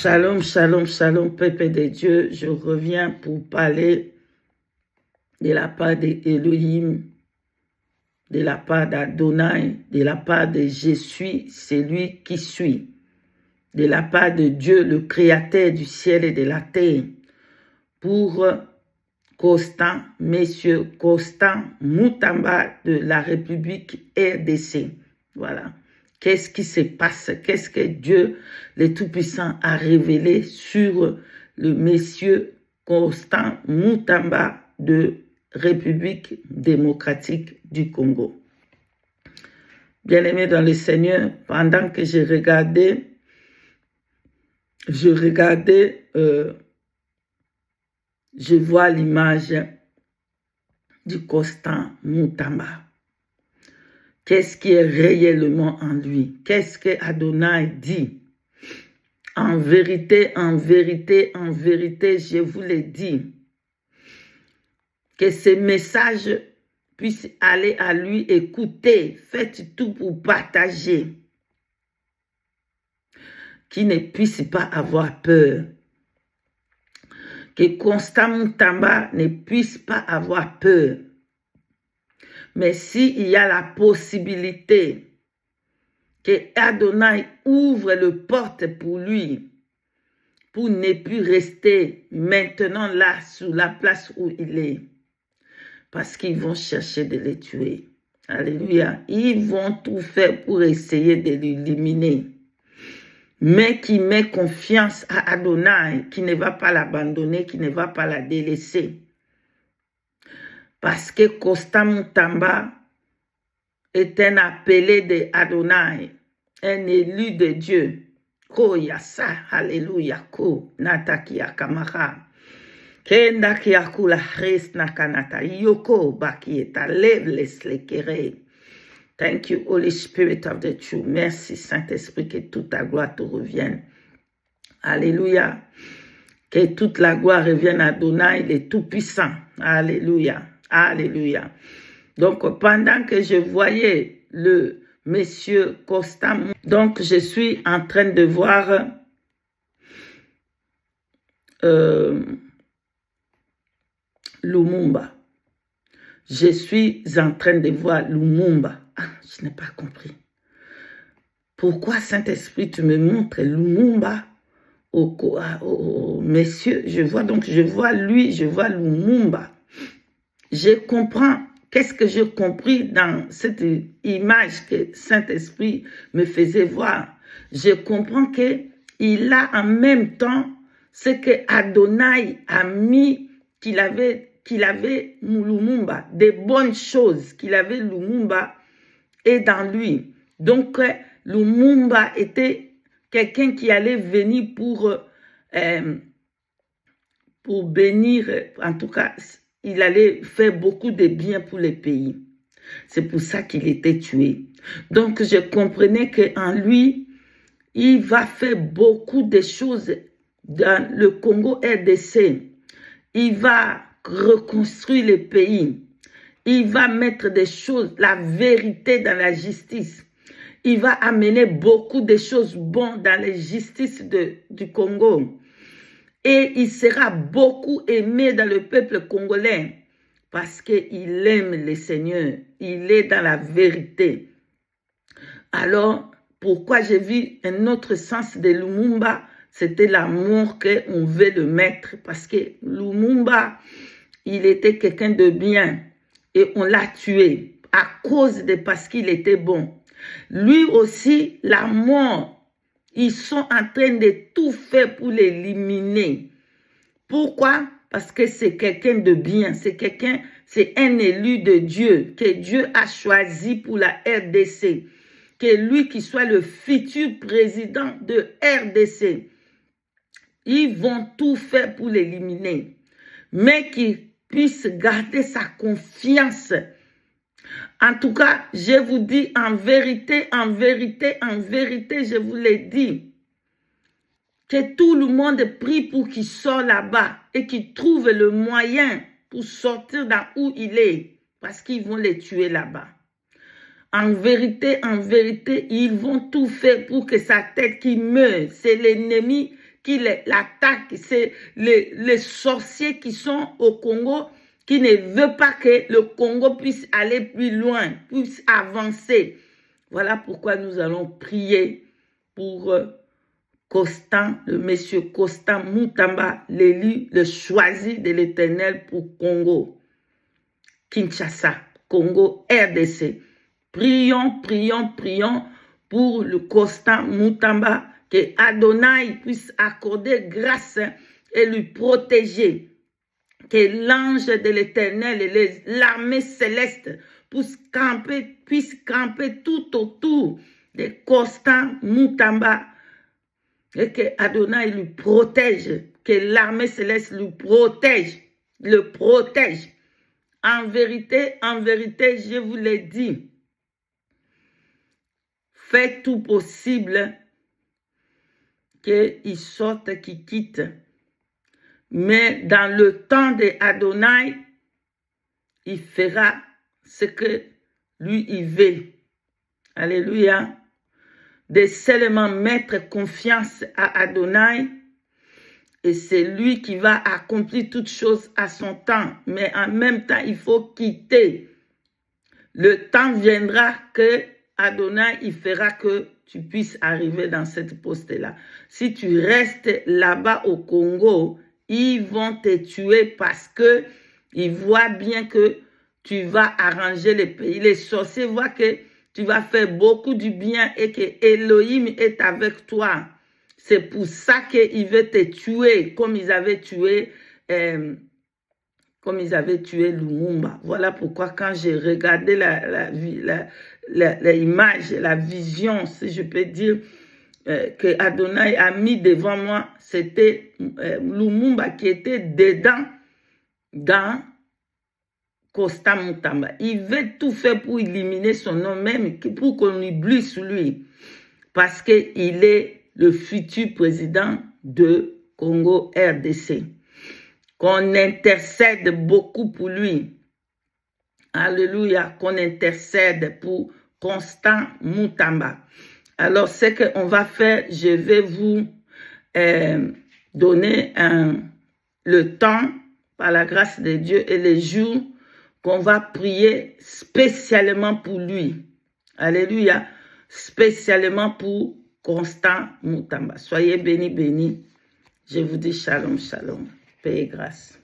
Shalom, shalom, shalom, peuple de Dieu. Je reviens pour parler de la part d'Elohim, de la part d'Adonai, de la part de Je suis, celui qui suis, de la part de Dieu, le créateur du ciel et de la terre, pour Constant, Monsieur Constant Moutamba de la République RDC. Voilà. Qu'est-ce qui se passe? Qu'est-ce que Dieu, le Tout-Puissant, a révélé sur le Monsieur Constant Moutamba de République démocratique du Congo? Bien-aimé dans le Seigneur, pendant que je regardais je vois l'image du Constant Moutamba. Qu'est-ce qui est réellement en lui? Qu'est-ce que Adonai dit? En vérité, en vérité, en vérité, je vous le dis, que ce message puisse aller à lui. Écoutez, faites tout pour partager. Qu'il ne puisse pas avoir peur. Que Constant Moutamba ne puisse pas avoir peur. Mais s'il y a la possibilité que Adonai ouvre le porte pour lui, pour ne plus rester maintenant là, sur la place où il est, parce qu'ils vont chercher de le tuer. Alléluia. Ils vont tout faire pour essayer de l'éliminer. Mais qui met confiance à Adonai, qui ne va pas l'abandonner, qui ne va pas la délaisser. Parce que Constant Moutamba est un appelé de Adonai, un élu de Dieu. Ko yasa, alléluia, ko natakia kamara. Kenda kiakula res nakanata yoko bakieta leves lekere. Thank you, Holy Spirit of the Truth. Merci, Saint-Esprit, que toute ta gloire te revienne. Alléluia. Que toute la gloire revienne à Adonai, le Tout-Puissant. Alléluia. Alléluia. Donc, pendant que je voyais le monsieur Constant, donc je suis en train de voir Lumumba. Je suis en train de voir Lumumba. Ah, je n'ai pas compris. Pourquoi, Saint-Esprit, tu me montres Lumumba au monsieur? Je vois lui, je vois Lumumba. Je comprends. Qu'est-ce que j'ai compris dans cette image que Saint-Esprit me faisait voir? Je comprends qu'il a en même temps ce que Adonai a mis, qu'il avait Lumumba, des bonnes choses qu'il avait Lumumba et dans lui. Donc, Lumumba était quelqu'un qui allait venir pour bénir, en tout cas, il allait faire beaucoup de bien pour les pays. C'est pour ça qu'il était tué. Donc, je comprenais qu'en lui, il va faire beaucoup de choses dans le Congo RDC. Il va reconstruire le pays. Il va mettre des choses, la vérité dans la justice. Il va amener beaucoup de choses bonnes dans la justice du Congo. Et il sera beaucoup aimé dans le peuple congolais parce qu'il aime le Seigneur. Il est dans la vérité. Alors, pourquoi j'ai vu un autre sens de Lumumba? C'était l'amour qu'on veut le mettre. Parce que Lumumba, il était quelqu'un de bien. Et on l'a tué à cause de parce qu'il était bon. Lui aussi, la mort. Ils sont en train de tout faire pour l'éliminer. Pourquoi? Parce que c'est quelqu'un de bien. C'est un élu de Dieu que Dieu a choisi pour la RDC. Que lui qui soit le futur président de RDC. Ils vont tout faire pour l'éliminer. Mais qu'il puisse garder sa confiance. En tout cas, je vous dis en vérité, en vérité, en vérité, je vous l'ai dit, que tout le monde prie pour qu'il sorte là-bas et qu'il trouve le moyen pour sortir d'où où il est, parce qu'ils vont les tuer là-bas. En vérité, ils vont tout faire pour que sa tête qui meure. C'est l'ennemi qui l'attaque. C'est les sorciers qui sont au Congo, qui ne veulent pas que le Congo puisse aller plus loin, puisse avancer. Voilà pourquoi nous allons prier pour Constant, le monsieur Constant Mutamba, l'élu, le choisi de l'Éternel pour Congo, Kinshasa, Congo, RDC. Prions, prions, prions pour le Constant Mutamba, que Adonai puisse accorder grâce et lui protéger. Que l'ange de l'Éternel et l'armée céleste puissent camper tout autour de Constant Mutamba. Et que Adonai lui protège, que l'armée céleste lui protège, le protège. En vérité, je vous l'ai dit, faites tout possible qu'il sorte, qu'il quitte. Mais dans le temps d'Adonai, il fera ce que lui, il veut. Alléluia. De seulement mettre confiance à Adonai, et c'est lui qui va accomplir toutes choses à son temps. Mais en même temps, il faut quitter. Le temps viendra que Adonai, il fera que tu puisses arriver dans cette poste-là. Si tu restes là-bas au Congo, ils vont te tuer parce que ils voient bien que tu vas arranger le pays. Les sorciers voient que tu vas faire beaucoup du bien et que Elohim est avec toi. C'est pour ça qu'ils veulent te tuer, comme ils avaient tué Lumumba. Voilà pourquoi quand j'ai regardé l'image, la vision, si je peux dire, que Adonai a mis devant moi, c'était Lumumba qui était dedans, dans Constant Mutamba. Il veut tout faire pour éliminer son nom, même pour qu'on oublie sur lui. Parce qu'il est le futur président de Congo RDC. Qu'on intercède beaucoup pour lui. Alléluia. Qu'on intercède pour Constant Mutamba. Alors, ce qu'on va faire, je vais vous donner le temps, par la grâce de Dieu, et les jours qu'on va prier spécialement pour lui. Alléluia. Spécialement pour Constant Mutamba. Soyez bénis, bénis. Je vous dis shalom, shalom. Paix et grâce.